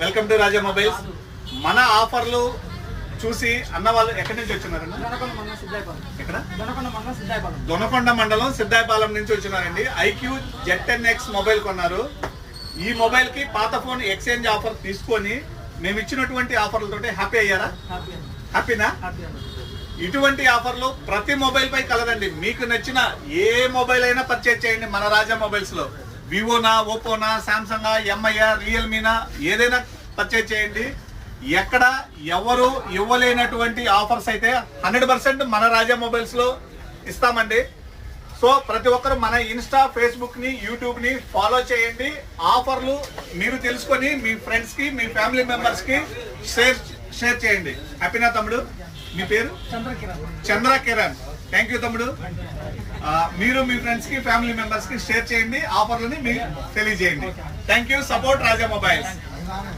Welcome to Raja mobiles. మన ఆఫర్లు చూసి అన్న వాళ్ళు ఎక్కడి నుంచి వచ్చినారండి? ఎక్కడ? దొనకొండ మండలం సిద్ధాయపాలెం నుంచి వచ్చినారండి. ఐక్యూ Z10X మొబైల్ కొన్నారు. ఈ మొబైల్ కి పాత ఫోన్ ఎక్స్చేంజ్ ఆఫర్ తీసుకొని మేము ఇచ్చినటువంటి ఆఫర్లతోటి హ్యాపీ అయ్యారా? హ్యాపీనా? ఇటువంటి ఆఫర్లు ప్రతి మొబైల్ పై కలదండి. మీకు నచ్చిన ఏ మొబైల్ అయినా పర్చేజ్ చేయండి మన రాజా మొబైల్స్ లో. వివోనా, ఓపోనా, సామ్సంగ్, ఎంఐ, రియల్మీనా ఏదైనా పర్చేజ్ చేయండి. ఎక్కడ ఎవరు ఇవ్వలేనటువంటి ఆఫర్స్ అయితే 100% మన రాజా మొబైల్స్ లో ఇస్తామండి. సో ప్రతి ఒక్కరు మన ఇన్స్టా, ఫేస్బుక్ ని, యూట్యూబ్ ని ఫాలో చేయండి. ఆఫర్లు మీరు తెలుసుకొని మీ ఫ్రెండ్స్ కి, మీ ఫ్యామిలీ మెంబర్స్ కి షేర్ చేయండి. హ్యాపీనా తమ్ముడు? మీ పేరు? చంద్ర కిరణ్. థ్యాంక్ యూ తమ్ముడు. మీరు మీ ఫ్రెండ్స్ కి, ఫ్యామిలీ మెంబర్స్ కి షేర్ చేయండి. ఆఫర్లని మీరు తెలియజేయండి. Thank you. Support Raja mobiles.